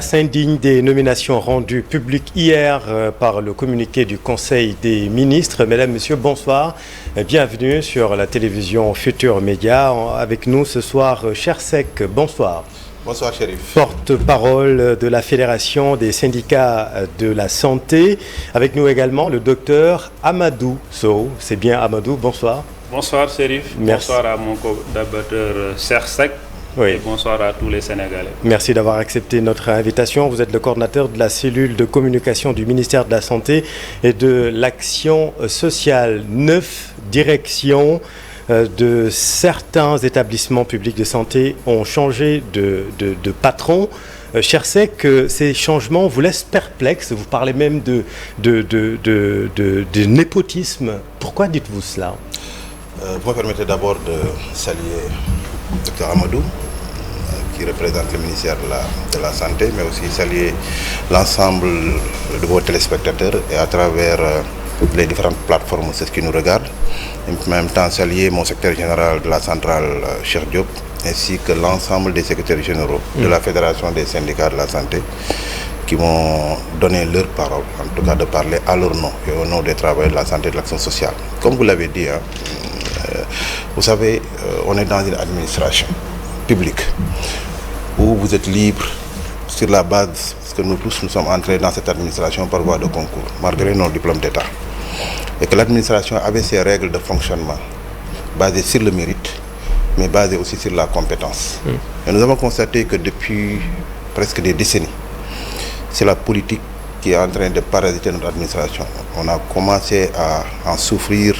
S'indigne des nominations rendues publiques hier par le communiqué du Conseil des ministres. Mesdames, Messieurs, bonsoir. Bienvenue sur la télévision Futur Média. Avec nous ce soir, Chersek, bonsoir. Bonsoir, Chérif. Porte-parole de la Fédération des syndicats de la santé. Avec nous également le docteur Amadou Sow. C'est bien Amadou, bonsoir. Bonsoir, Chérif. Merci. Bonsoir à mon co-débatteur Chersek. Oui. Et bonsoir à tous les Sénégalais. Merci d'avoir accepté notre invitation. Vous êtes le coordinateur de la cellule de communication du ministère de la Santé et de l'Action sociale. 9 directions de certains établissements publics de santé ont changé de patron. Chersek, ces changements vous laissent perplexe. Vous parlez même de népotisme. Pourquoi dites-vous cela? Vous me permettez d'abord de saluer Dr Amadou, qui représente le ministère de la Santé, mais aussi saluer l'ensemble de vos téléspectateurs et à travers les différentes plateformes, c'est ce qui nous regarde. Et en même temps, saluer mon secrétaire général de la centrale, Cheikh Diop, ainsi que l'ensemble des secrétaires généraux de la Fédération des syndicats de la santé qui m'ont donné leur parole, en tout cas de parler à leur nom et au nom des travailleurs de la santé et de l'action sociale. Comme vous l'avez dit, vous savez, on est dans une administration publique où vous êtes libre sur la base, parce que nous tous nous sommes entrés dans cette administration par voie de concours, malgré nos diplômes d'État. Et que l'administration avait ses règles de fonctionnement basées sur le mérite, mais basées aussi sur la compétence. Et nous avons constaté que depuis presque des décennies, c'est la politique qui est en train de parasiter notre administration. On a commencé à en souffrir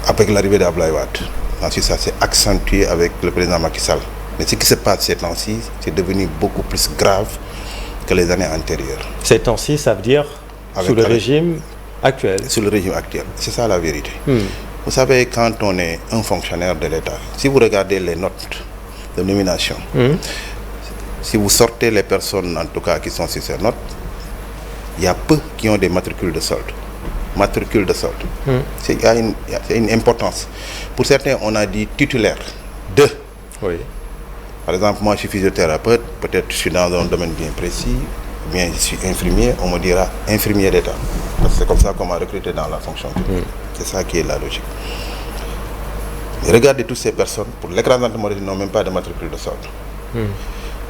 avec l'arrivée d'Abdoulaye Wade. Ensuite, ça s'est accentué avec le président Macky Sall. Mais ce qui se passe ces temps-ci, c'est devenu beaucoup plus grave que les années antérieures. Ces temps-ci, ça veut dire sous le régime actuel? Sous le régime actuel, c'est ça la vérité. Vous savez, quand on est un fonctionnaire de l'État, si vous regardez les notes de nomination, si vous sortez les personnes, en tout cas, qui sont sur ces notes, il y a peu qui ont des matricules de solde. Matricule de solde. C'est une importance. Pour certains, on a dit titulaire de. Oui. Par exemple, moi, je suis physiothérapeute, peut-être je suis dans un domaine bien précis, bien je suis infirmier, on me dira infirmier d'État. Parce que c'est comme ça qu'on m'a recruté dans la fonction publique. C'est ça qui est la logique. Mais regardez toutes ces personnes, pour l'écrasante majorité, n'ont même pas de matricule de solde.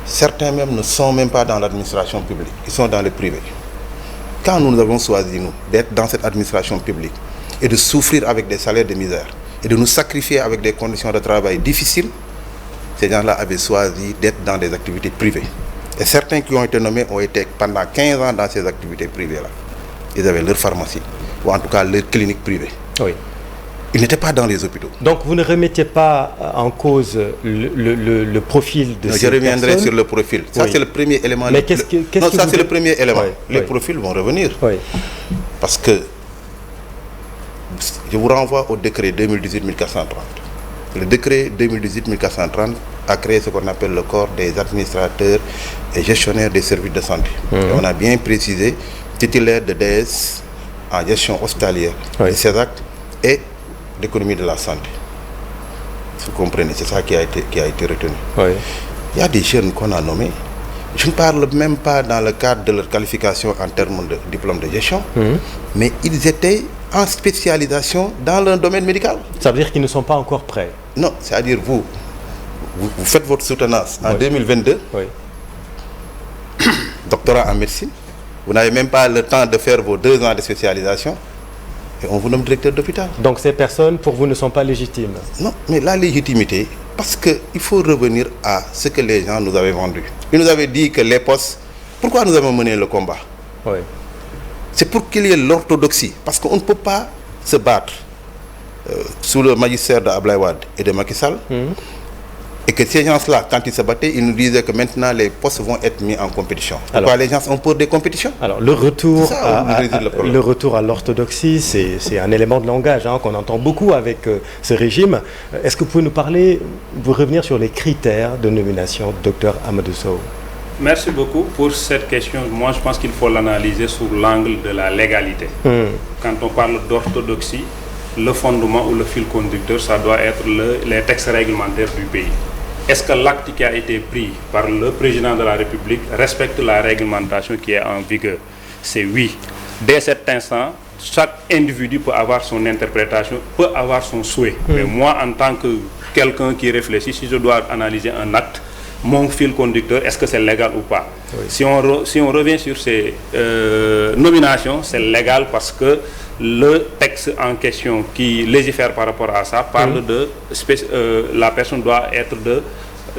Certains même ne sont même pas dans l'administration publique, ils sont dans le privé. Quand nous avons choisi, nous, d'être dans cette administration publique et de souffrir avec des salaires de misère et de nous sacrifier avec des conditions de travail difficiles, ces gens-là avaient choisi d'être dans des activités privées. Et certains qui ont été nommés ont été pendant 15 ans dans ces activités privées-là. Ils avaient leur pharmacie, ou en tout cas leur clinique privée. Oui. Ils n'étaient pas dans les hôpitaux. Donc vous ne remettez pas en cause le profil de ces personnes? Je reviendrai sur le profil. Ça, c'est le premier élément. Mais ça, c'est le premier élément. Les profils vont revenir. Parce que je vous renvoie au décret 2018-1430. Le décret 2018-1430 a créé ce qu'on appelle le corps des administrateurs et gestionnaires des services de santé. Et on a bien précisé titulaire de DS en gestion hospitalière, de CESAC et d'économie de la santé. Vous comprenez, c'est ça qui a été retenu. Il y a des jeunes qu'on a nommés. Je ne parle même pas dans le cadre de leur qualification en termes de diplôme de gestion, mais ils étaient en spécialisation dans le domaine médical. Ça veut dire qu'ils ne sont pas encore prêts? Non, c'est-à-dire vous faites votre soutenance en 2022, doctorat en médecine, vous n'avez même pas le temps de faire vos 2 ans de spécialisation, et on vous nomme directeur d'hôpital. Donc ces personnes, pour vous, ne sont pas légitimes? Non, mais la légitimité, parce qu'il faut revenir à ce que les gens nous avaient vendu. Ils nous avaient dit que les postes, pourquoi nous avons mené le combat? C'est pour qu'il y ait l'orthodoxie, parce qu'on ne peut pas se battre sous le magistère d'Abdoulaye Wade et de Macky Sall, et que ces gens-là, quand ils se battaient, ils nous disaient que maintenant les postes vont être mis en compétition. Pourquoi les gens ont peur des compétitions? Alors le retour à l'orthodoxie, c'est un élément de langage qu'on entend beaucoup avec ce régime. Est-ce que vous pouvez nous parler, vous revenir sur les critères de nomination, Dr Amadou Sow? Merci beaucoup pour cette question. Moi, je pense qu'il faut l'analyser sous l'angle de la légalité. Quand on parle d'orthodoxie, le fondement ou le fil conducteur, ça doit être les textes réglementaires du pays. est-ce que l'acte qui a été pris par le président de la République respecte la réglementation qui est en vigueur? C'est oui. Dès cet instant, chaque individu peut avoir son interprétation, peut avoir son souhait. Mais moi, en tant que quelqu'un qui réfléchit, si je dois analyser un acte, mon fil conducteur, est-ce que c'est légal ou pas? Oui. Si on revient sur ces nominations, c'est légal parce que le texte en question qui légifère par rapport à ça parle de la personne doit être de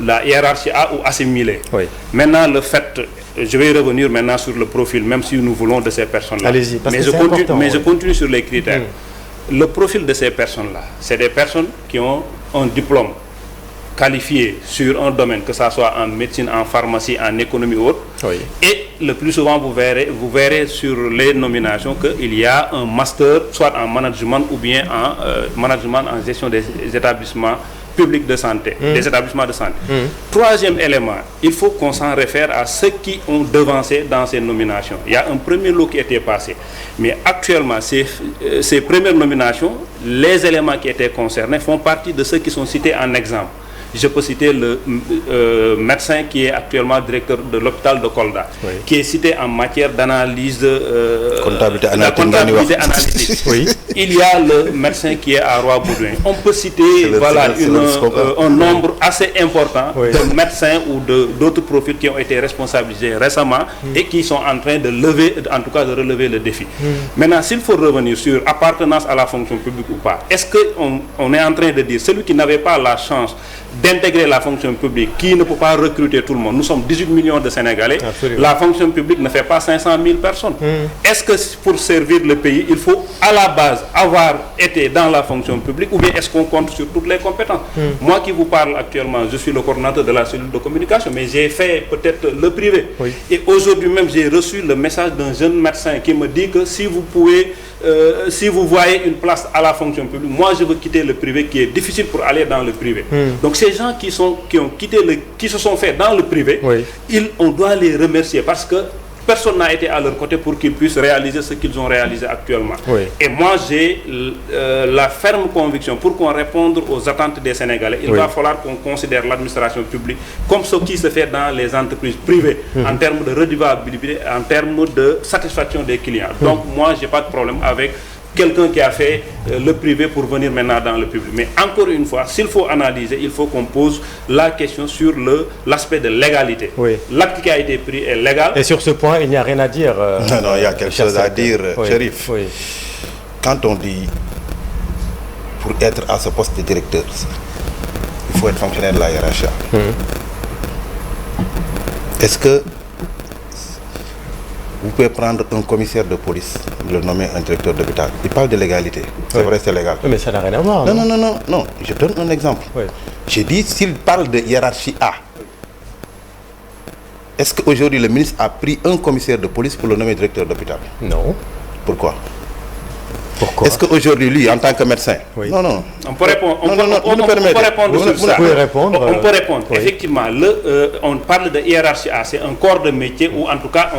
la hiérarchie A ou assimilée. Oui. Maintenant, le fait, je vais revenir maintenant sur le profil, même si nous voulons de ces personnes-là. Allez-y, parce mais que c'est important. Mais je continue sur les critères. Le profil de ces personnes-là, c'est des personnes qui ont un diplôme qualifié sur un domaine, que ça soit en médecine, en pharmacie, en économie ou autre. Oui. Et le plus souvent, vous verrez sur les nominations qu'il y a un master, soit en management ou bien en management en gestion des établissements publics de santé, des établissements de santé. Troisième élément, il faut qu'on s'en réfère à ceux qui ont devancé dans ces nominations. Il y a un premier lot qui était passé. Mais actuellement, ces premières nominations, les éléments qui étaient concernés font partie de ceux qui sont cités en exemple. Je peux citer le médecin qui est actuellement directeur de l'hôpital de Kolda, oui, qui est cité en matière d'analyse comptabilité analytique. Oui. Il y a le médecin qui est à Roi-Baudouin. On peut citer un nombre assez important, oui, de médecins ou d'autres profils qui ont été responsabilisés récemment et qui sont en train de relever le défi. Maintenant, s'il faut revenir sur appartenance à la fonction publique ou pas, est-ce qu'on est en train de dire celui qui n'avait pas la chance d'intégrer la fonction publique, qui ne peut pas recruter tout le monde. Nous sommes 18 millions de Sénégalais. Absolument. La fonction publique ne fait pas 500 000 personnes. Est-ce que pour servir le pays, il faut à la base avoir été dans la fonction publique ou bien est-ce qu'on compte sur toutes les compétences? Moi qui vous parle actuellement, je suis le coordinateur de la cellule de communication, mais j'ai fait peut-être le privé. Oui. Et aujourd'hui même, j'ai reçu le message d'un jeune médecin qui me dit que si vous pouvez, si vous voyez une place à la fonction publique, moi je veux quitter le privé qui est difficile pour aller dans le privé. Donc ces gens qui se sont fait dans le privé, oui, on doit les remercier parce que personne n'a été à leur côté pour qu'ils puissent réaliser ce qu'ils ont réalisé actuellement. Oui. Et moi, j'ai la ferme conviction, pour qu'on réponde aux attentes des Sénégalais, il, oui, va falloir qu'on considère l'administration publique comme ce qui se fait dans les entreprises privées, en termes de redevabilité, en termes de satisfaction des clients. Donc moi, je n'ai pas de problème avec quelqu'un qui a fait le privé pour venir maintenant dans le public. Mais encore une fois, s'il faut analyser, il faut qu'on pose la question sur l'aspect de légalité. Oui. L'acte qui a été pris est légal. Et sur ce point, il n'y a rien à dire. Non, il y a quelque chose à dire, oui, Chérif. Oui. Quand on dit, pour être à ce poste de directeur, il faut être fonctionnaire de la hiérarchie. Est-ce que vous pouvez prendre un commissaire de police, le nommer un directeur d'hôpital? Il parle de légalité. C'est, oui, vrai, c'est légal. Oui, mais ça n'a rien à voir. Non. Je donne un exemple. Oui. J'ai dit, s'il parle de hiérarchie A, est-ce qu'aujourd'hui le ministre a pris un commissaire de police pour le nommer directeur d'hôpital? Non. Pourquoi? Est-ce qu'aujourd'hui, lui, en tant que médecin, oui, non. On peut répondre. On peut répondre sur ça. On peut répondre. Oui. Effectivement, on parle de hiérarchie A, c'est un corps de métier ou en tout cas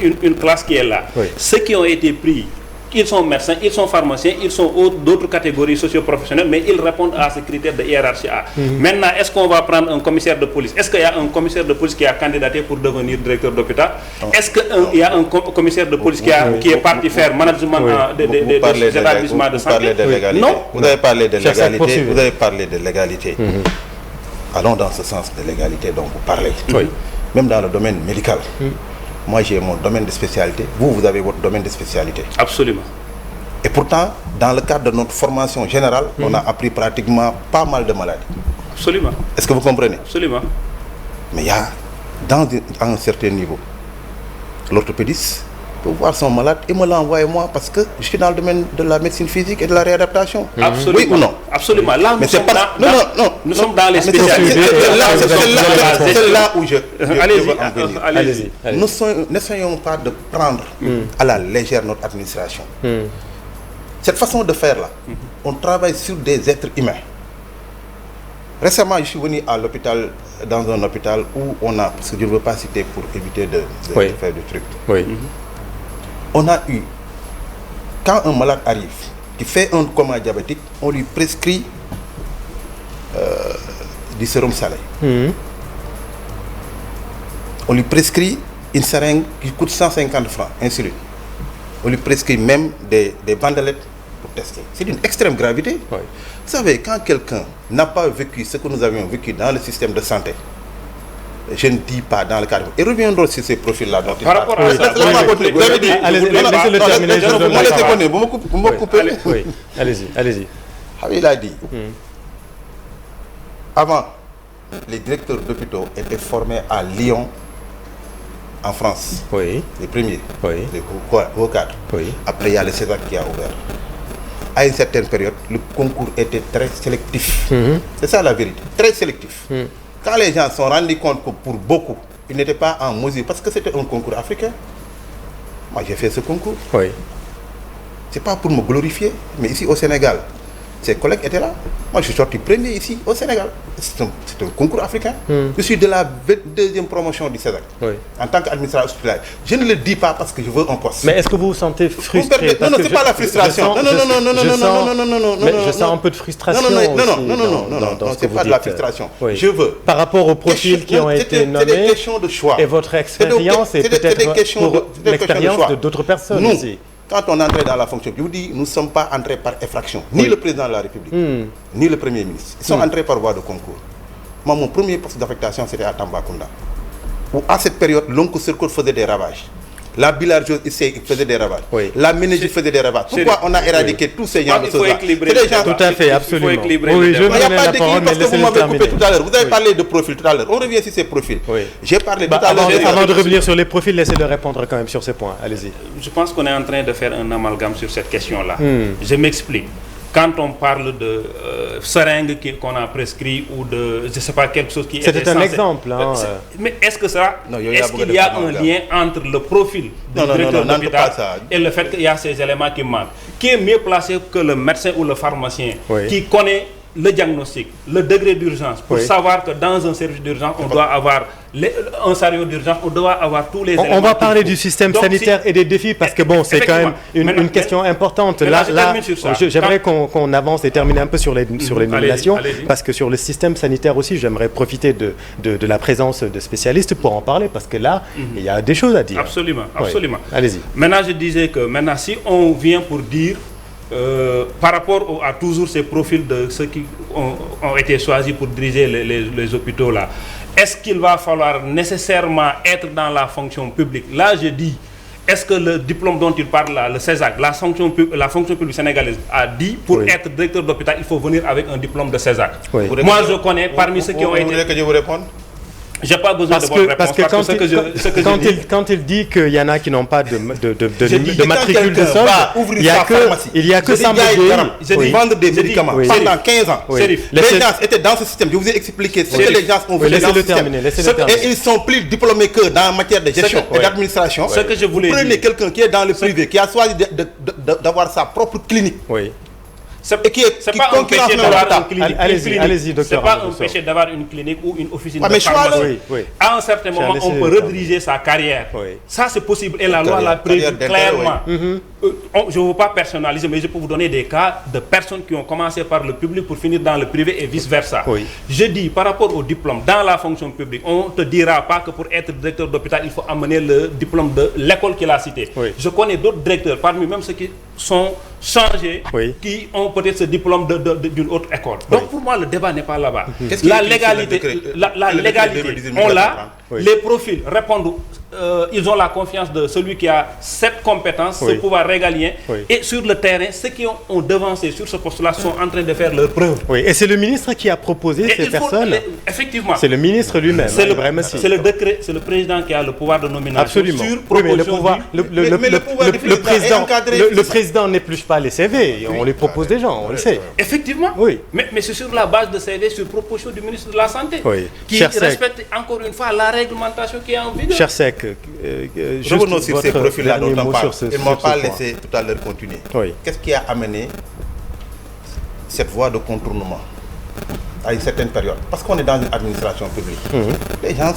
une classe qui est là. Oui. Ceux qui ont été pris, ils sont médecins, ils sont pharmaciens, ils sont d'autres catégories socio-professionnelles, mais ils répondent à ce critère de hiérarchie A. Maintenant, est-ce qu'on va prendre un commissaire de police? Est-ce qu'il y a un commissaire de police qui a candidaté pour devenir directeur d'hôpital? Est-ce qu'il y a un commissaire de police qui est parti faire management des établissements de santé? Non. Vous avez parlé de légalité. Vous avez parlé de légalité. Allons dans ce sens de légalité dont vous parlez. Oui. Même dans le domaine médical. Moi, j'ai mon domaine de spécialité. Vous avez votre domaine de spécialité. Absolument. Et pourtant, dans le cadre de notre formation générale, on a appris pratiquement pas mal de maladies. Absolument. Est-ce que vous comprenez? Absolument. Mais il y a, à un certain niveau, l'orthopédiste peut voir son malade et me l'envoyer moi parce que je suis dans le domaine de la médecine physique et de la réadaptation. Absolument. Oui ou non? Absolument. Là, mais c'est pas... Nous sommes dans les spécialités. C'est là où je veux en venir. Allez-y. N'essayons pas de prendre à la légère notre administration. Cette façon de faire là, on travaille sur des êtres humains. Récemment, je suis venu à l'hôpital, dans un hôpital où on a, parce que je ne veux pas citer pour éviter de faire du truc. Oui. On a eu, quand un malade arrive, qui fait un coma diabétique, on lui prescrit du sérum salé. On lui prescrit une seringue qui coûte 150 francs, insuline. On lui prescrit même des bandelettes pour tester. C'est d'une extrême gravité. Oui. Vous savez, quand quelqu'un n'a pas vécu ce que nous avions vécu dans le système de santé, je ne dis pas dans le cadre. Et reviendrons sur ces profils-là. Par rapport à ça, vous avez dit. Laissez-le terminer. Vous me coupez. Oui, allez-y. Il a dit, avant, les directeurs d'hôpitaux étaient formés à Lyon, en France. Oui. Les premiers. Oui. Les hauts cadres. Oui. Après, il y a le CESAC qui a ouvert. À une certaine période, le concours était très sélectif. C'est ça la vérité. Très sélectif. Quand les gens se sont rendus compte que pour beaucoup, ils n'étaient pas en mesure, parce que c'était un concours africain. Moi, j'ai fait ce concours. Oui. C'est pas pour me glorifier, mais ici au Sénégal, ses collègues étaient là. Moi, je suis sorti premier ici au Sénégal. C'est un concours africain. Je suis de la deuxième promotion du CESAC. Oui. En tant qu'administrateur hospitalier. Je ne le dis pas parce que je veux un poste. Mais est-ce que vous vous sentez frustré? Non, c'est pas la frustration. Non, je sens un peu de frustration. Non, c'est pas de la frustration. Je veux. Par rapport aux profils qui ont été nommés. C'est des questions de choix. Et votre expérience et peut-être pour l'expérience d'autres personnes aussi. Quand on entrait dans la fonction, je vous dis, nous ne sommes pas entrés par effraction. Ni le président de la République, ni le Premier ministre. Ils sont entrés par voie de concours. Moi, mon premier poste d'affectation, c'était à Tambacounda. Où, à cette période, l'oncle Circo faisait des ravages. La bilharziose ici faisait des ravages. Oui. La méningite faisait des ravages. Pourquoi on a éradiqué tous ces gens de ce genre? Tout à fait, absolument. Il faut équilibrer. Oui, je il n'y a pas d'équilibre parce que vous m'avez terminer. coupé tout à l'heure. Vous avez parlé de profil tout à l'heure. On revient sur ces profils. Oui. J'ai parlé tout à l'heure. Avant de revenir sur les profils, laissez-le répondre quand même sur ces points. Allez-y. Je pense qu'on est en train de faire un amalgame sur cette question-là. Je m'explique. Quand on parle de seringue qu'on a prescrit ou de, je ne sais pas, quelque chose qui est... C'était un exemple. Hein, mais est-ce que ça... Est-ce qu'il y a un lien entre le profil du directeur d'hôpital et le fait qu'il y a ces éléments qui manquent? Qui est mieux placé que le médecin ou le pharmacien qui connaît le diagnostic, le degré d'urgence, pour savoir que dans un service d'urgence, on doit avoir un service d'urgence, on doit avoir tous les éléments. On va parler du système sanitaire et des défis parce que bon, c'est quand même une question importante. Là, j'aimerais qu'on avance et termine un peu sur les nominations parce que sur le système sanitaire aussi, j'aimerais profiter de la présence de spécialistes pour en parler parce que là, il y a des choses à dire. Absolument, absolument. Allez-y. Maintenant, je disais que maintenant, si on vient pour dire par rapport à toujours ces profils de ceux qui ont été choisis pour diriger les hôpitaux là, est-ce qu'il va falloir nécessairement être dans la fonction publique? Là, je dis, est-ce que le diplôme dont il parle là, le CESAC, la fonction publique sénégalaise a dit, pour être directeur d'hôpital, il faut venir avec un diplôme de CESAC. Moi, je connais parmi ceux qui ont été... Vous voulez que je vous réponde? Je n'ai pas besoin de votre réponse quand il dit qu'il y en a qui n'ont pas de matricule de solde, il n'y a que ça. J'ai dit vendre des médicaments pendant 15 ans. Les gens étaient dans ce système. Je vous ai expliqué ce que les gens ont fait dans ce système. Et ils sont plus diplômés que dans la matière de gestion et d'administration. Prenez quelqu'un qui est dans le privé, qui a choisi d'avoir sa propre clinique. Et qui pas empêché d'avoir une clinique. Allez-y, docteur. C'est pas empêché d'avoir une clinique ou une officine de pharmacie. À un certain moment, on peut rediriger sa carrière. Ça, c'est possible. Et la loi l'a prévu clairement. Je ne veux pas personnaliser, mais je peux vous donner des cas de personnes qui ont commencé par le public pour finir dans le privé et vice-versa. Je dis, par rapport au diplôme, dans la fonction publique, on ne te dira pas que pour être directeur d'hôpital, il faut amener le diplôme de l'école qu'il a cité. Je connais d'autres directeurs, parmi même ceux qui sont changés, qui ont peut-être ce diplôme d'une autre école. Donc pour moi, le débat n'est pas là-bas. La légalité, on l'a, les profils répondent, ils ont la confiance de celui qui a cette compétence, ce pouvoir régalien, et sur le terrain, ceux qui ont devancé sur ce poste-là sont en train de faire leur preuve. Et c'est le ministre qui a proposé ces personnes. Effectivement. C'est le ministre lui-même. C'est le décret, c'est le président qui a le pouvoir de nomination. Absolument. Sur proposition le président n'épluche pas les CV, on les propose des gens, on le sait. Effectivement. Mais c'est sur la base de CV, sur proposition du ministre de la Santé, qui respecte encore une fois la réglementation qui est en vigueur. Cher Seck, revenons sur ces profils-là dont on parle. Ils ne m'ont pas laissé tout à l'heure continuer. Qu'est-ce qui a amené cette voie de contournement à une certaine période? Parce qu'on est dans une administration publique. Les gens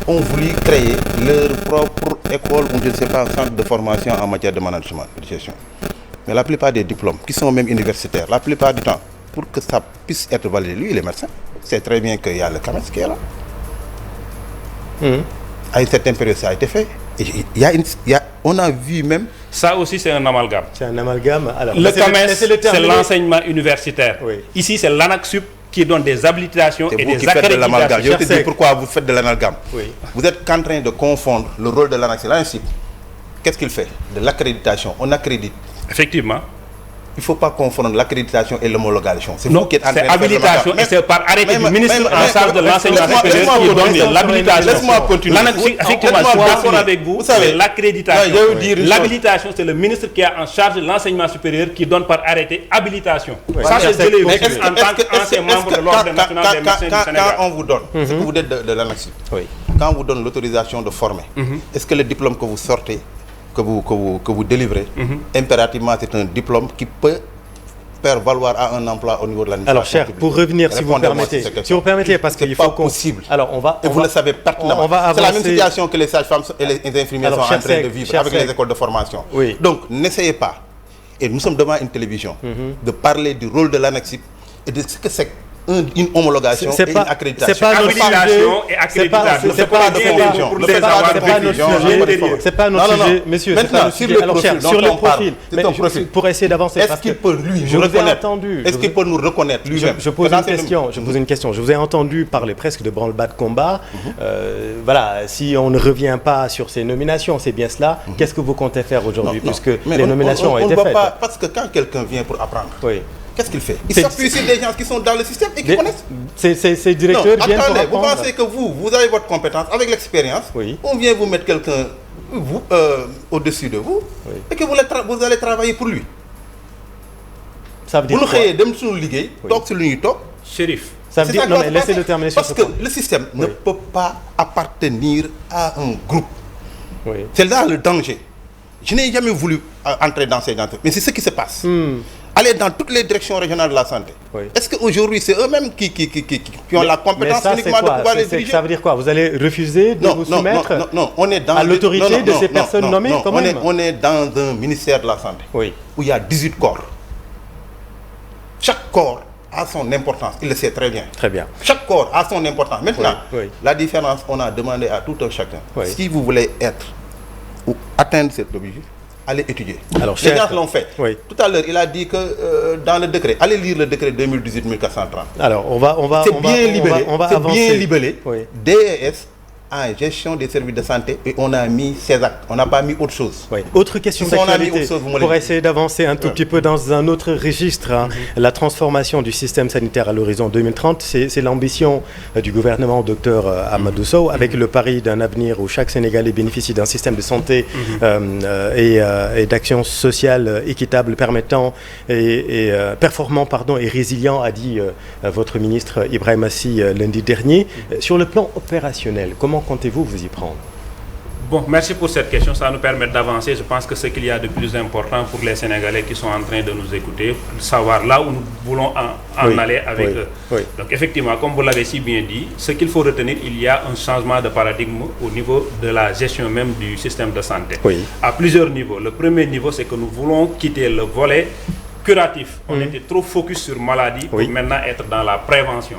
ont voulu créer leur propre école ou je ne sais pas, un centre de formation en matière de management, de gestion. Mais la plupart des diplômes, qui sont même universitaires, la plupart du temps, pour que ça puisse être validé, lui il est médecin. sait très bien qu'il y a le CAMES qui est là. À une certaine période, ça a été fait. Et on a vu même... Ça aussi, c'est un amalgame. C'est un amalgame. Alors, le CAMES, c'est l'enseignement universitaire. Oui. Ici, c'est l'ANAQ-Sup qui donne des habilitations et des accréditations. Je te dis pourquoi vous faites de l'amalgame. Oui. Vous êtes en train de confondre le rôle de l'ANAQ. L'ANAQ, qu'est-ce qu'il fait? De l'accréditation. On accrédite. Effectivement. Il ne faut pas confondre l'accréditation et l'homologation. C'est vous qui êtes en train de faire habilitation et c'est par arrêté du ministre en charge de l'enseignement supérieur qui donne l'habilitation. Laisse-moi continuer. Effectivement, je suis d'accord avec vous. C'est l'accréditation. L'habilitation, c'est le ministre qui est en charge de l'enseignement supérieur qui donne par arrêté habilitation. Ça, c'est de l'évolution en tant qu'ancien membre de l'Ordre national des médecins du Sénégal. Quand on vous donne, c'est que vous êtes de l'ANAQ, quand on vous donne l'autorisation de former, est-ce que le diplôme que vous sortez, que vous délivrez, impérativement, c'est un diplôme qui peut faire valoir à un emploi au niveau de l'administration. Alors, cher, pour revenir, si vous permettez, parce qu'il faut possible. Alors, on va. Et vous le savez pertinemment. C'est la même situation que les sages-femmes et les infirmières sont en train de vivre avec les écoles de formation. Oui. Donc, n'essayez pas, et nous sommes devant une télévision, de parler du rôle de l'ANAQ et de ce que c'est une homologation et une accréditation. C'est pas notre sujet. C'est pas notre sujet, monsieur. Maintenant, sur le profil, pour essayer d'avancer. Est-ce qu'il peut lui nous reconnaître? Est-ce qu'il peut nous reconnaître lui-même? Je pose une question. Je vous ai entendu parler presque de branle-bas de combat. Voilà, si on ne revient pas sur ces nominations, c'est bien cela. Qu'est-ce que vous comptez faire aujourd'hui, puisque les nominations ont été faites? Parce que quand quelqu'un vient pour apprendre, qu'est-ce qu'il fait? Il C'est- s'appuie sur des gens qui sont dans le système et qui connaissent. Ces directeurs Non, viennent pour attendez, vous apprendre. pensez que vous avez votre compétence avec l'expérience, Oui. on vient vous mettre quelqu'un au-dessus de vous et que vous allez travailler pour lui. Ça veut dire Vous nous quoi? créez dem suñu liggéey, toog si lu ñuy toog. Chérif. Ça veut dire, non mais laissez-le terminer sur Parce ce que point. le système ne peut pas appartenir à un groupe. Oui. C'est là le danger. Je n'ai jamais voulu entrer dans ces gens, mais c'est ce qui se passe. Aller dans toutes les directions régionales de la santé. Oui. Est-ce qu'aujourd'hui, c'est eux-mêmes qui ont la compétence ça, uniquement de pouvoir les c'est diriger? Ça veut dire quoi? Vous allez refuser de vous soumettre non, on est dans à l'autorité de ces personnes nommées quand même? On est dans un ministère de la Santé où il y a 18 corps. Chaque corps a son importance, il le sait très bien. Très bien. Chaque corps a son importance. Maintenant, la différence, on a demandé à tout un chacun, si vous voulez être ou atteindre cet objectif, allez étudier. Alors, les gens l'ont fait. Oui. Tout à l'heure, il a dit que dans le décret, allez lire le décret 2018-1430. Alors, on va C'est bien libellé. C'est bien libellé. Oui. DES en gestion des services de santé et on a mis ces actes. On n'a pas mis autre chose. Oui. Autre question Si on a mis d'actualité, autre chose, vous me le pour dites. essayer d'avancer un tout petit peu dans un autre registre, la transformation du système sanitaire à l'horizon 2030, c'est l'ambition du gouvernement Dr Amadou Sow, avec le pari d'un avenir où chaque Sénégalais bénéficie d'un système de santé et d'action sociale équitable, permettant et performant et résilient, a dit votre ministre Ibrahima Sy lundi dernier. Sur le plan opérationnel, comment comptez-vous vous y prendre? Bon, merci pour cette question. Ça nous permet d'avancer. Je pense que ce qu'il y a de plus important pour les Sénégalais qui sont en train de nous écouter, savoir là où nous voulons en aller avec eux. Donc effectivement, comme vous l'avez si bien dit, ce qu'il faut retenir, il y a un changement de paradigme au niveau de la gestion même du système de santé. À plusieurs niveaux. Le premier niveau, c'est que nous voulons quitter le volet curatif. On était trop focus sur maladie pour maintenant être dans la prévention.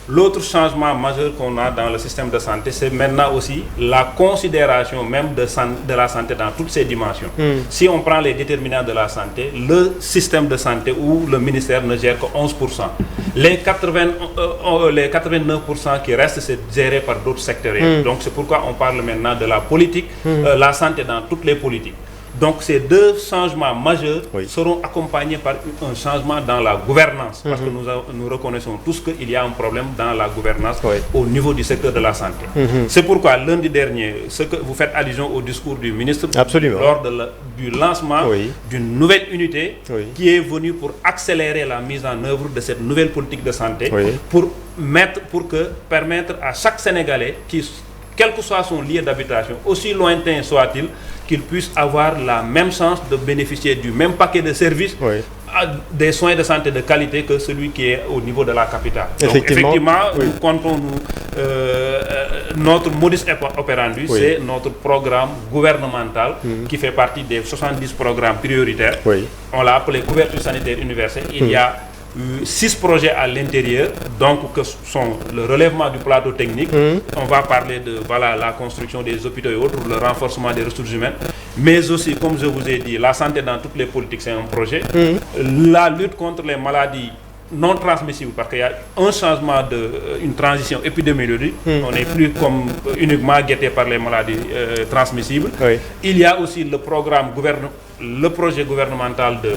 L'autre changement majeur qu'on a dans le système de santé, c'est maintenant aussi la considération même de la santé dans toutes ses dimensions. Si on prend les déterminants de la santé, le système de santé où le ministère ne gère que 11%. Les 89% qui restent, c'est géré par d'autres secteurs. Donc c'est pourquoi on parle maintenant de la politique, la santé dans toutes les politiques. Donc ces deux changements majeurs seront accompagnés par un changement dans la gouvernance, parce que nous reconnaissons tous qu'il y a un problème dans la gouvernance au niveau du secteur de la santé. C'est pourquoi lundi dernier, ce que vous faites allusion au discours du ministre lors du lancement d'une nouvelle unité qui est venue pour accélérer la mise en œuvre de cette nouvelle politique de santé, pour permettre à chaque Sénégalais quel que soit son lieu d'habitation, aussi lointain soit-il, qu'il puisse avoir la même chance de bénéficier du même paquet de services, des soins de santé de qualité que celui qui est au niveau de la capitale. Donc effectivement, nous comptons notre modus operandi, c'est notre programme gouvernemental qui fait partie des 70 programmes prioritaires. On l'a appelé couverture sanitaire universelle. Il y a 6 projets à l'intérieur, donc que sont le relèvement du plateau technique, on va parler de la construction des hôpitaux et autres, le renforcement des ressources humaines, mais aussi, comme je vous ai dit, la santé dans toutes les politiques, c'est un projet. La lutte contre les maladies non transmissibles, parce qu'il y a un changement une transition épidémiologique. On n'est plus comme uniquement guetté par les maladies transmissibles. Oui. Il y a aussi le projet gouvernemental de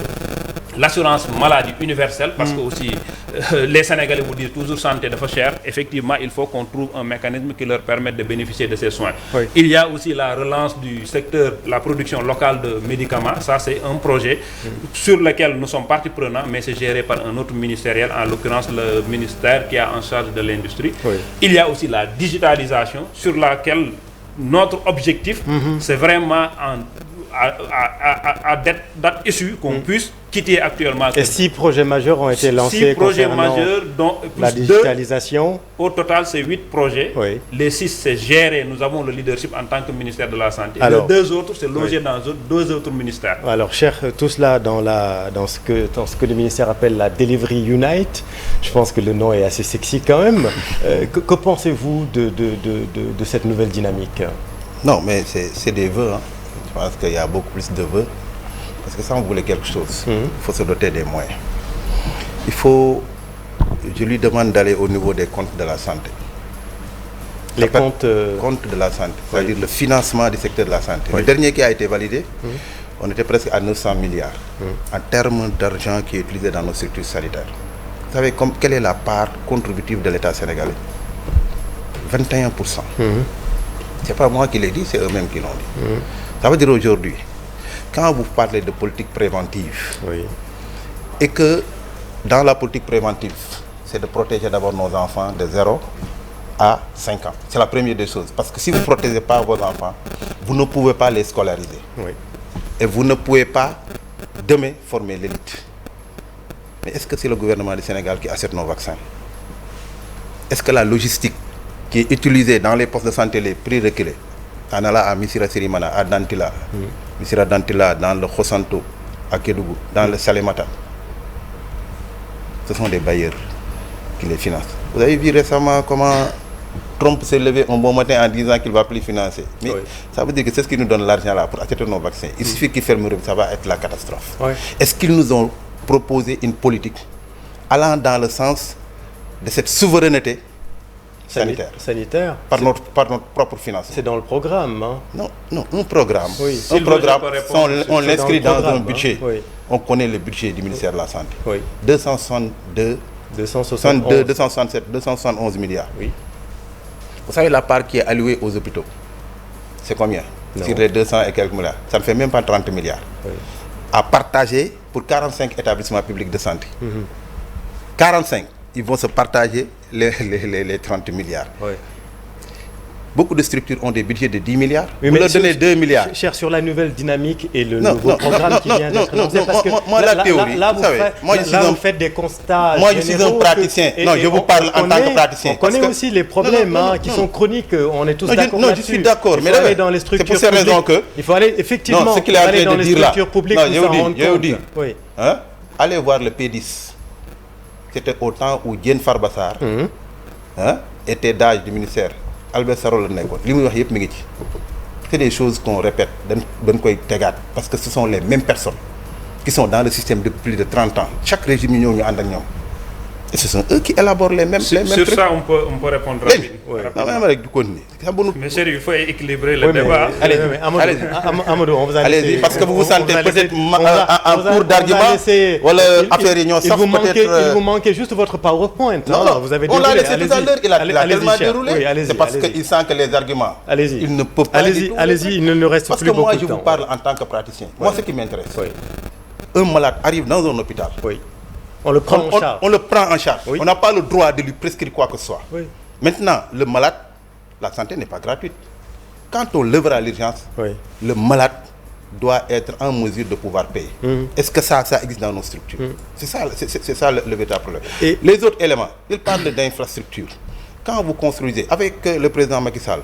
l'assurance maladie universelle, parce que aussi les Sénégalais vous disent toujours santé de cher. Effectivement, il faut qu'on trouve un mécanisme qui leur permette de bénéficier de ces soins. Oui. Il y a aussi la relance du secteur, la production locale de médicaments. Ça, c'est un projet sur lequel nous sommes partie prenante, mais c'est géré par un autre ministériel, en l'occurrence le ministère qui a en charge de l'industrie. Oui. Il y a aussi la digitalisation, sur laquelle notre objectif, c'est vraiment à date issue qu'on puisse quitter actuellement. Et 6 projets majeurs ont été lancés 6 projets concernant majeurs, dont la digitalisation. Au total, c'est 8 projets. Oui. Les 6, c'est géré. Nous avons le leadership en tant que ministère de la Santé. Alors, les 2 autres, c'est logé dans 2 autres ministères. Alors, cher, tout cela dans ce que le ministère appelle la Delivery Unite. Je pense que le nom est assez sexy quand même. Que pensez-vous de cette nouvelle dynamique? Non, mais c'est des vœux. Hein. Je pense qu'il y a beaucoup plus de vœux. Parce que ça, on voulait quelque chose. Il faut se doter des moyens. Je lui demande d'aller au niveau des comptes de la santé. Les comptes de la santé, c'est-à-dire le financement du secteur de la santé. Oui. Le dernier qui a été validé, on était presque à 900 milliards en termes d'argent qui est utilisé dans nos structures sanitaires. Vous savez quelle est la part contributive de l'État sénégalais? 21%. C'est pas moi qui l'ai dit, c'est eux-mêmes qui l'ont dit. Ça veut dire aujourd'hui, quand vous parlez de politique préventive, et que dans la politique préventive, c'est de protéger d'abord nos enfants de 0 à 5 ans. C'est la première des choses. Parce que si vous ne protégez pas vos enfants, vous ne pouvez pas les scolariser. Oui. Et vous ne pouvez pas, demain, former l'élite. Mais est-ce que c'est le gouvernement du Sénégal qui achète nos vaccins? Est-ce que la logistique qui est utilisée dans les postes de santé les prix reculés, en allant à Missira Sirimana, à Dantila, Missira Dantila, dans le Khosanto, à Kédougou, dans le Salémata, ce sont des bailleurs qui les financent. Vous avez vu récemment comment Trump s'est levé un bon matin en disant qu'il ne va plus financer. Mais ça veut dire que c'est ce qui nous donne l'argent là pour acheter nos vaccins. Il suffit qu'ils ferment, ça va être la catastrophe. Est-ce qu'ils nous ont proposé une politique allant dans le sens de cette souveraineté sanitaire par notre propre financement? C'est dans le programme. Hein? Non, un programme. Oui. Un programme, on l'inscrit dans un budget. Hein? Oui. On connaît le budget du ministère de la Santé. Oui. 271 milliards. Oui. Vous savez la part qui est allouée aux hôpitaux? C'est combien? Sur les 200 et quelques milliards. Ça ne fait même pas 30 milliards. Oui. À partager pour 45 établissements publics de santé. 45. Ils vont se partager les 30 milliards. Oui. Beaucoup de structures ont des budgets de 10 milliards. Oui, vous leur donnez 2 milliards. Cher, sur la nouvelle dynamique et le nouveau programme qui vient d'être lancé, parce que moi, la théorie, vous faites des constats. Moi, je suis un praticien. Je vous parle en tant que praticien. On connaît aussi les problèmes qui sont chroniques. On est tous d'accord là-dessus. Je suis d'accord. Mais aller dans les structures publiques. C'est pour ces raisons que... Il faut aller effectivement aller dans les structures publiques pour s'en rendre compte. Je vous dis. Allez voir le P10. C'était au temps où Diène Farbassar était d'âge du ministère. Albert Sarol c'est des choses qu'on répète parce que ce sont les mêmes personnes qui sont dans le système depuis plus de 30 ans. Chaque régime nous a et ce sont eux qui élaborent les mêmes sur trucs. Ça, on peut répondre rapidement. Mais sérieux, il faut équilibrer le débat. Allez-y, Amadou, on vous a laissé. Allez-y, parce que vous vous sentez peut-être en cours d'argument. Il vous manquait juste votre PowerPoint. Non, vous avez on l'a laissé tout à l'heure, il a tellement déroulé. C'est parce qu'il sent que les arguments, il ne peut pas. Allez-y, il ne nous reste plus beaucoup de temps. Parce que moi, je vous parle en tant que praticien. Moi, ce qui m'intéresse, un malade arrive dans un hôpital. On le prend en charge. On le prend en charge. On n'a pas le droit de lui prescrire quoi que ce soit. Maintenant, le malade, la santé n'est pas gratuite. Quand on lèvera l'urgence, le malade doit être en mesure de pouvoir payer. Est-ce que ça existe dans nos structures? C'est ça le véritable problème. Et les autres éléments, ils parlent d'infrastructure. Quand vous construisez, avec le président Macky Sall,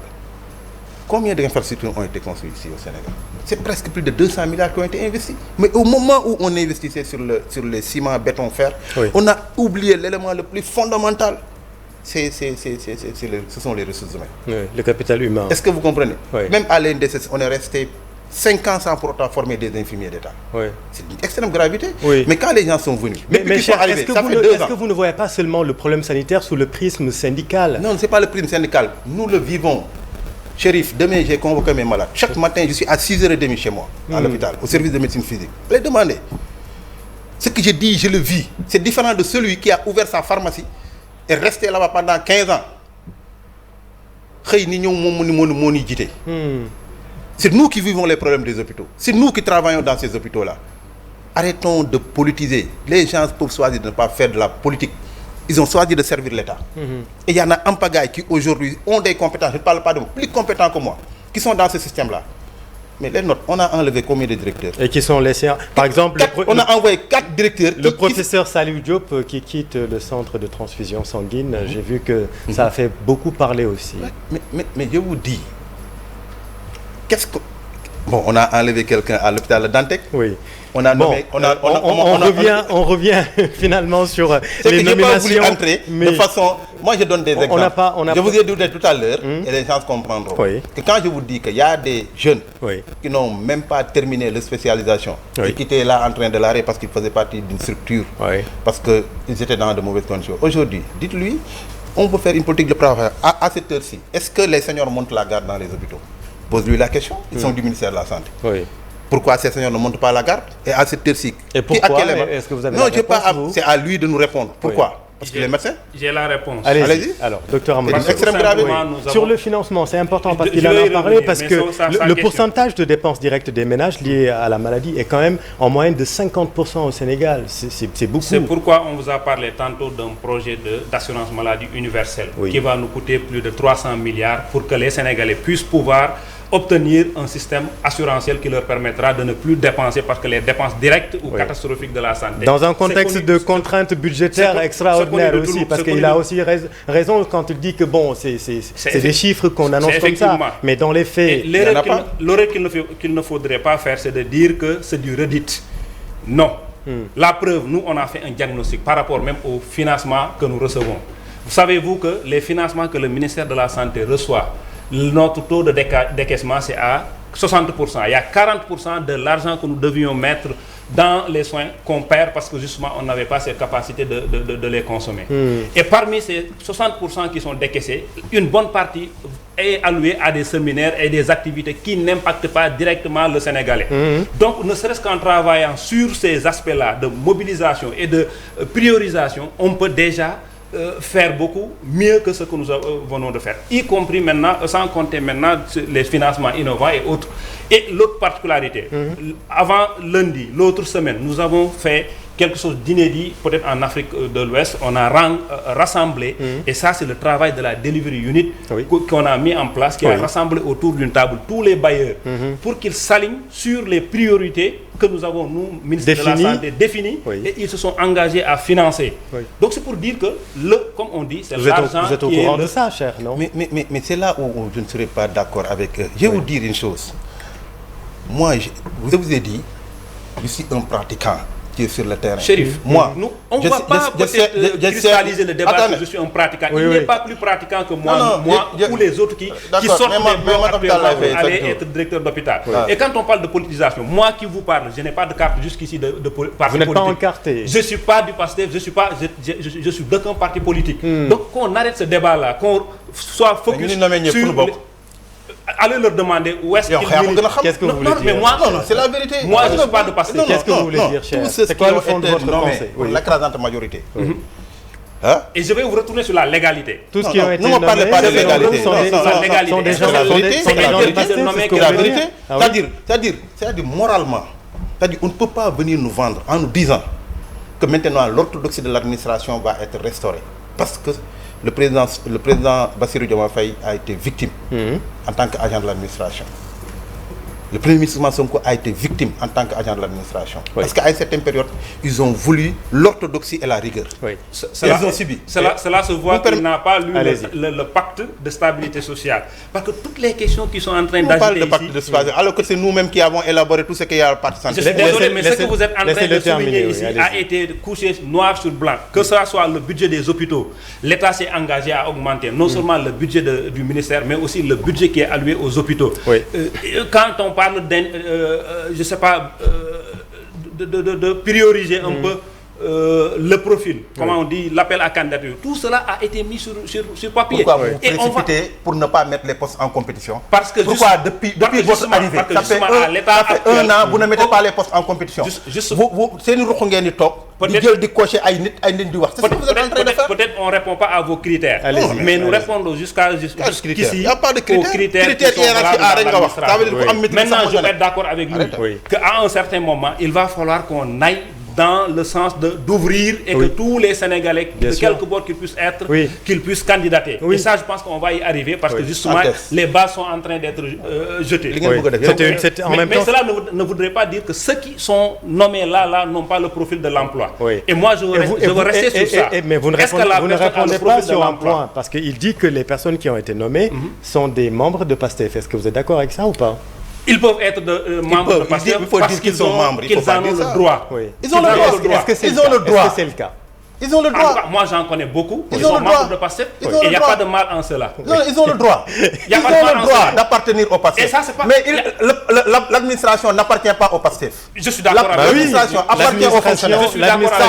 Combien d'infrastructures ont été construites ici au Sénégal? C'est presque plus de 200 milliards qui ont été investis. Mais au moment où on investissait sur les ciments, béton, fer, on a oublié l'élément le plus fondamental. Ce sont les ressources humaines. Oui, le capital humain. Est-ce que vous comprenez? Même à l'INDSS, on est resté 5 ans sans pour autant former des infirmiers d'État. C'est d'une extrême gravité. Mais quand les gens sont venus, est-ce que vous ne voyez pas seulement le problème sanitaire sous le prisme syndical? Non, ce n'est pas le prisme syndical. Nous le vivons. Chérif, demain j'ai convoqué mes malades. Chaque matin, je suis à 6h30 chez moi, à l'hôpital, au service de médecine physique. Allez demander. Ce que je dis, je le vis. C'est différent de celui qui a ouvert sa pharmacie et resté là-bas pendant 15 ans. C'est nous qui vivons les problèmes des hôpitaux. C'est nous qui travaillons dans ces hôpitaux-là. Arrêtons de politiser. Les gens peuvent choisir de ne pas faire de la politique. Ils ont choisi de servir l'État. Et il y en a en pagaille qui aujourd'hui ont des compétences, je ne parle pas de moi, plus compétents que moi, qui sont dans ce système-là. Mais les notes, on a enlevé combien de directeurs? Et qui sont laissés, par exemple... on a envoyé 4 directeurs. Le professeur Salif Diop qui quitte le centre de transfusion sanguine, j'ai vu que ça a fait beaucoup parler aussi. Mais je vous dis, qu'est-ce que... Bon, on a enlevé quelqu'un à l'hôpital de Dantec. Oui. On revient finalement sur les nominations. Je n'ai pas voulu entrer de façon... Moi, je donne des exemples. Je vous ai dit tout à l'heure, et les gens comprendront, que quand je vous dis qu'il y a des jeunes qui n'ont même pas terminé leur spécialisation, et qui étaient là en train de l'arrêt parce qu'ils faisaient partie d'une structure, parce qu'ils étaient dans de mauvaises conditions. Aujourd'hui, dites-lui, on peut faire une politique de travail à cette heure-ci. Est-ce que les seniors montent la garde dans les hôpitaux? Pose-lui la question. Ils sont du ministère de la Santé. Pourquoi ces seniors ne montent pas la garde? Et à cette heure-ci... Et pourquoi? Est-ce que vous avez la réponse? C'est à lui de nous répondre. Pourquoi? Parce que les médecins... J'ai la réponse. Allez-y. Alors, docteur Amadou. Sur le financement, c'est important parce qu'il en a parlé, parce que le pourcentage de dépenses directes des ménages liées à la maladie est quand même en moyenne de 50% au Sénégal. C'est beaucoup. C'est pourquoi on vous a parlé tantôt d'un projet d'assurance maladie universelle qui va nous coûter plus de 300 milliards pour que les Sénégalais puissent pouvoir obtenir un système assurantiel qui leur permettra de ne plus dépenser parce que les dépenses directes ou catastrophiques de la santé... Dans un contexte de contraintes budgétaires extraordinaires aussi, parce qu'il a aussi raison quand il dit que bon, c'est des chiffres qu'on annonce comme ça, mais dans les faits, l'erreur qu'il ne faudrait pas faire, c'est de dire que c'est du redit. Non. La preuve, nous, on a fait un diagnostic par rapport même au financement que nous recevons. Savez-vous que les financements que le ministère de la Santé reçoit, notre taux de décaissement, c'est à 60%. Il y a 40% de l'argent que nous devions mettre dans les soins qu'on perd parce que justement on n'avait pas cette capacité de les consommer. Et parmi ces 60% qui sont décaissés, une bonne partie est allouée à des séminaires et des activités qui n'impactent pas directement le Sénégalais. Donc ne serait-ce qu'en travaillant sur ces aspects-là de mobilisation et de priorisation, on peut déjà faire beaucoup mieux que ce que nous venons de faire, y compris maintenant, sans compter maintenant les financements innovants et autres. Et l'autre particularité, avant lundi, l'autre semaine, nous avons fait quelque chose d'inédit, peut-être en Afrique de l'Ouest. On a rassemblé, et ça c'est le travail de la Delivery Unit qu'on a mis en place, qui a rassemblé autour d'une table tous les bailleurs pour qu'ils s'alignent sur les priorités que nous avons, nous, ministre de la Santé, définies, et ils se sont engagés à financer. Donc c'est pour dire que, comme on dit, c'est l'argent Vous êtes au courant de ça, cher, non? Mais c'est là où je ne serai pas d'accord avec eux. Je vais vous dire une chose. Moi, je vous ai dit, je suis un pratiquant qui est sur le terrain. Chérif, moi, on ne va pas cristalliser le débat que je suis un pratiquant. Il n'est pas plus pratiquant que moi, ou les autres qui sortent des blocs actuellement pour aller être directeur d'hôpital. Et quand on parle de politisation, moi qui vous parle, je n'ai pas de carte jusqu'ici de parti politique. Vous n'êtes pas encarté. Je ne suis pas du PASTEF, je suis d'aucun parti politique. Donc qu'on arrête ce débat-là, qu'on soit focus sur... Allez leur demander où est-ce qu'ils militent. Qu'est-ce que vous voulez dire? Mais moi, non, c'est la vérité. Moi, je ne suis pas de PASTEF. Qu'est-ce que vous voulez dire, cher? C'est quoi le fond de votre pensée? L'écrasante majorité. Et je vais vous retourner sur la légalité. Tout ce qui a été nommé, ne me parlez pas de légalité. Sont des gens de PASTEF. C'est-à-dire moralement, c'est-à-dire on ne peut pas venir nous vendre en nous disant que maintenant l'orthodoxie de l'administration va être restaurée. Parce que le président Bassirou Diomaye Faye a été victime en tant qu'agent de l'administration. Le Premier ministre Sonko a été victime en tant qu'agent de l'administration. Oui. Parce qu'à une certaine période, ils ont voulu l'orthodoxie et la rigueur. Oui. Ils ont subi. Cela se voit qu'il n'a pas lu le pacte de stabilité sociale. Parce que toutes les questions qui sont en train d'agiter ici... On parle de pacte de stabilité, alors que c'est nous-mêmes qui avons élaboré tout ce qu'il y a à partir de santé. Je suis désolé, mais ce que vous êtes en train de souligner ici a été couché noir sur blanc. Que ce soit le budget des hôpitaux, l'État s'est engagé à augmenter non seulement le budget du ministère, mais aussi le budget qui est alloué aux hôpitaux. Oui. Quand on parle je ne sais pas, de prioriser un peu le profil, comment on dit, l'appel à candidature, tout cela a été mis sur papier. Pourquoi vous précipitez pour ne pas mettre les postes en compétition? Parce que pourquoi depuis votre arrivée, ça fait un an, vous ne mettez pas les postes en compétition? C'est une peut-être on ne répond pas à vos critères, mais nous répondons jusqu'ici. Il n'y a pas de critères. Maintenant, je vais être d'accord avec lui qu'à un certain moment, il va falloir qu'on aille dans le sens d'ouvrir et que tous les Sénégalais, de quelque bord qu'ils puissent être, qu'ils puissent candidater. Et ça, je pense qu'on va y arriver parce que justement, les bases sont en train d'être jetées. Mais cela ne voudrait pas dire que ceux qui sont nommés là n'ont pas le profil de l'emploi. Et moi, je veux rester sur ça. Mais vous ne répondez pas sur l'emploi parce qu'il dit que les personnes qui ont été nommées sont des membres de PASTEF. Est-ce que vous êtes d'accord avec ça ou pas? Ils peuvent être membres de PASTEF parce qu'ils en ont le droit. Ils ont le droit. Est-ce que c'est le cas? Ils ont le droit. En tout cas, moi j'en connais beaucoup. Ils sont membres de PASTEF et il n'y a pas de mal en cela. Non, ils ont le droit. Ils ont le droit d'appartenir au PASTEF. Mais l'administration n'appartient pas au PASTEF. Je suis d'accord avec vous. L'administration appartient aux fonctionnaires.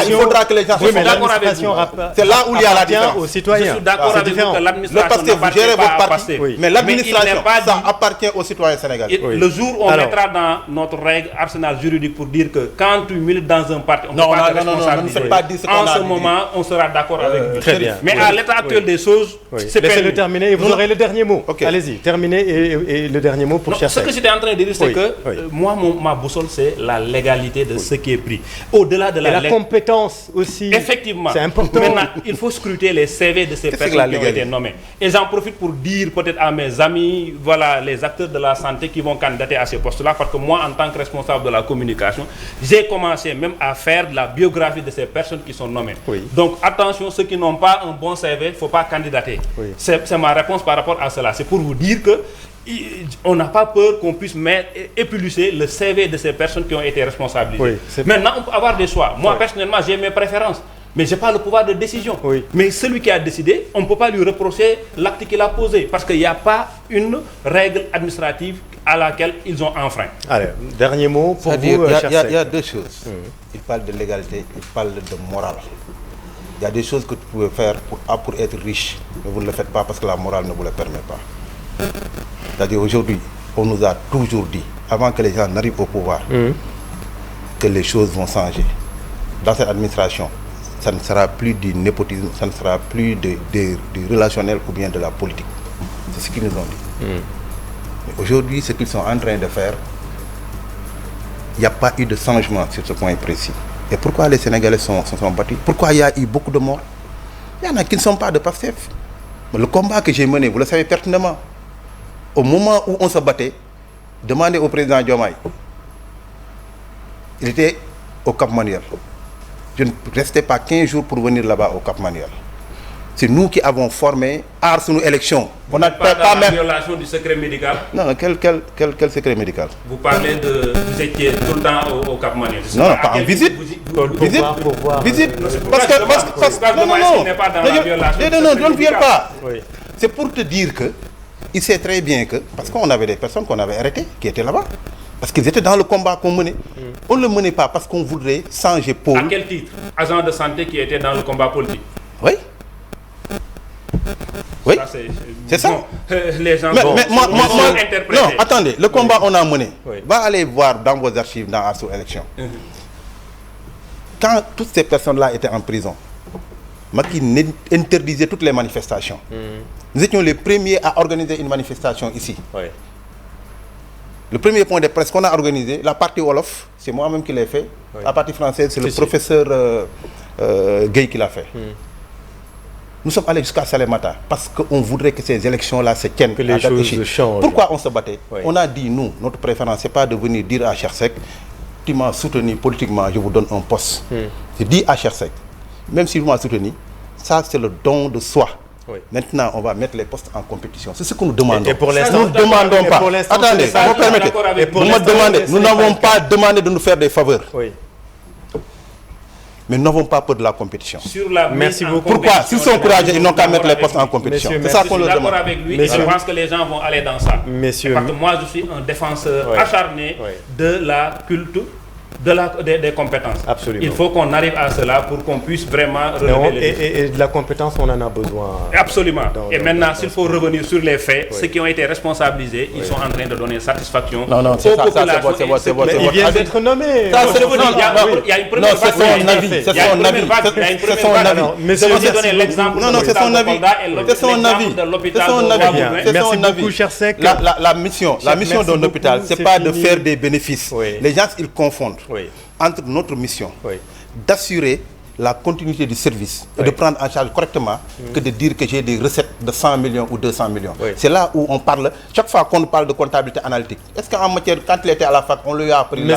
Il faudra que les gens soient d'accord avec vous. C'est là où il y a la différence. Aux citoyens. Je suis d'accord avec vous que l'administration n'appartient pas au PASTEF. Mais l'administration, ça appartient aux citoyens sénégalais. Le jour où on mettra dans notre règle arsenal juridique pour dire que quand tu milites dans un parti, on ne peut pas te responsabiliser. En ce moment, on sera d'accord avec vous. Très bien. Mais à l'état actuel des choses, c'est permis. Laissez-le terminer et vous aurez le dernier mot. Allez-y, terminez et le dernier mot pour cher. Ce que j'étais en train de dire, c'est que moi, ma boussole, c'est la légalité de ce qui est pris. Au-delà de la compétence aussi. Effectivement. C'est important. Maintenant, il faut scruter les CV de ces personnes qui ont été nommées. Et j'en profite pour dire peut-être à mes amis, voilà, les acteurs de la santé qui vont candidater à ces postes-là, parce que moi, en tant que responsable de la communication, j'ai commencé même à faire de la biographie de ces personnes qui sont nommées. Donc attention, ceux qui n'ont pas un bon CV, il ne faut pas candidater. C'est ma réponse par rapport à cela. C'est pour vous dire que on n'a pas peur qu'on puisse éplucher le CV de ces personnes qui ont été responsabilisées. Maintenant, on peut avoir des choix. Moi, personnellement, j'ai mes préférences. Mais je n'ai pas le pouvoir de décision. Mais celui qui a décidé, on ne peut pas lui reprocher l'acte qu'il a posé. Parce qu'il n'y a pas une règle administrative à laquelle ils ont enfreint. Allez, dernier mot pour vous, Il y a deux choses. Il parle de légalité, il parle de morale. Il y a des choses que tu pouvez faire pour être riche, mais vous ne le faites pas parce que la morale ne vous le permet pas. C'est-à-dire aujourd'hui, on nous a toujours dit, avant que les gens n'arrivent au pouvoir, que les choses vont changer. Dans cette administration, ça ne sera plus du népotisme, ça ne sera plus du relationnel ou bien de la politique. C'est ce qu'ils nous ont dit. Mais aujourd'hui, ce qu'ils sont en train de faire, il n'y a pas eu de changement sur ce point précis. Et pourquoi les Sénégalais sont battus? Pourquoi il y a eu beaucoup de morts? Il y en a qui ne sont pas de PASTEF. Le combat que j'ai mené, vous le savez pertinemment. Au moment où on se battait, demandez au président Diomaye. Il était au Cap Manuel. Je ne restais pas 15 jours pour venir là-bas au Cap Manuel. C'est nous qui avons formé Ars sur nos élections. On n'a pas même violation du secret médical. Non, quel secret médical? Vous parlez de vous étiez tout le temps au Cap Manuel. Non, pas en visite. Visite. Parce que non, je ne viens pas. C'est pour te dire que il sait très bien que parce qu'on avait des personnes qu'on avait arrêtées qui étaient là-bas. Parce qu'ils étaient dans le combat qu'on menait. On ne le menait pas parce qu'on voudrait changer pôle. À quel titre? Agent de santé qui était dans le combat politique. Oui. C'est ça. Les gens non, attendez, le combat on a mené. Va aller voir dans vos archives dans Arso Élection. Quand toutes ces personnes-là étaient en prison, Macky interdisait toutes les manifestations. Nous étions les premiers à organiser une manifestation ici. Le premier point de presse qu'on a organisé, la partie Wolof, c'est moi-même qui l'ai fait. La partie française, c'est le professeur Gueye qui l'a fait. Nous sommes allés jusqu'à Salémata parce qu'on voudrait que ces élections-là se tiennent. Que les choses changent. Pourquoi on se battait? On a dit, nous, notre préférence, ce n'est pas de venir dire à Cheikh Seck, tu m'as soutenu politiquement, je vous donne un poste. Je dis à Cheikh Seck, même si vous m'avez soutenu, ça c'est le don de soi. Maintenant, on va mettre les postes en compétition. C'est ce que nous demandons. Et pour l'instant, nous ne demandons pas. Attendez, vous me permettez. Vous me demandez, nous n'avons pas demandé de nous faire des faveurs. Mais nous n'avons pas peur de la compétition. Merci beaucoup. Pourquoi? S'ils sont courageux, ils n'ont qu'à mettre les postes en compétition. C'est ça qu'on leur demande. Je suis d'accord avec lui. Je pense que les gens vont aller dans ça. Parce que moi, je suis un défenseur acharné de la culture, des compétences. Absolument. Il faut qu'on arrive à cela pour qu'on puisse vraiment relever et de la compétence, on en a besoin. Absolument. Et maintenant, s'il faut revenir sur les faits, ceux qui ont été responsabilisés, ils sont en train de donner satisfaction aux populations. C'est bon. Ils viennent d'être nommés. Il y a une première vague. C'est son avis. C'est son avis. Non, c'est son avis. C'est son avis. Merci beaucoup, cher Seck. La mission d'un hôpital, c'est pas de faire des bénéfices. Les gens, ils confondent entre notre mission d'assurer la continuité du service et de prendre en charge correctement que de dire que j'ai des recettes de 100 millions ou 200 millions. C'est là où on parle, chaque fois qu'on parle de comptabilité analytique, est-ce qu'en matière, quand il était à la fac, on lui a appris la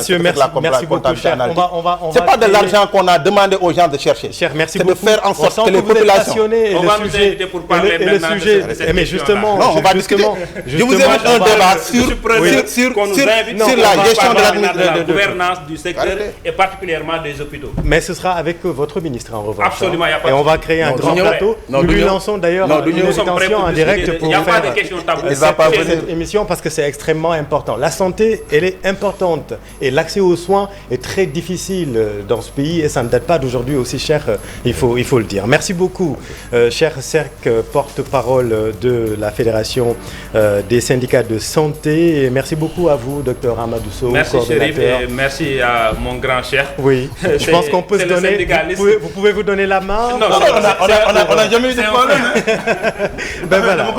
comptabilité analytique? C'est pas de l'argent qu'on a demandé aux gens de chercher. C'est de faire en sorte que les populations... On va nous inviter pour parler maintenant de cette question. Mais justement, on va discuter. Je vous invite un débat sur la gestion de la gouvernance du secteur et particulièrement des hôpitaux. Mais ce sera avec votre ministre en revanche. Absolument, il n'y a pas et on va créer un grand plateau. Nous lui lançons d'ailleurs une invitation en direct pour faire cette émission parce que c'est extrêmement important. La santé, elle est importante et l'accès aux soins est très difficile dans ce pays et ça ne date pas d'aujourd'hui aussi cher, il faut le dire. Merci beaucoup, cher Seck, porte-parole de la Fédération des syndicats de santé. Et merci beaucoup à vous, docteur Amadou Sow, coordonnateur. Merci Chérif et merci à mon grand cher. Oui, je pense qu'on peut se donner... Vous pouvez vous donner la main? Non, on n'a jamais eu de problème. Ben voilà.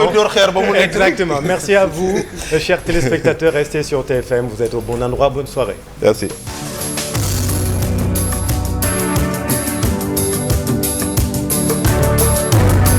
Exactement. Merci à vous, chers téléspectateurs. Restez sur TFM. Vous êtes au bon endroit. Bonne soirée. Merci.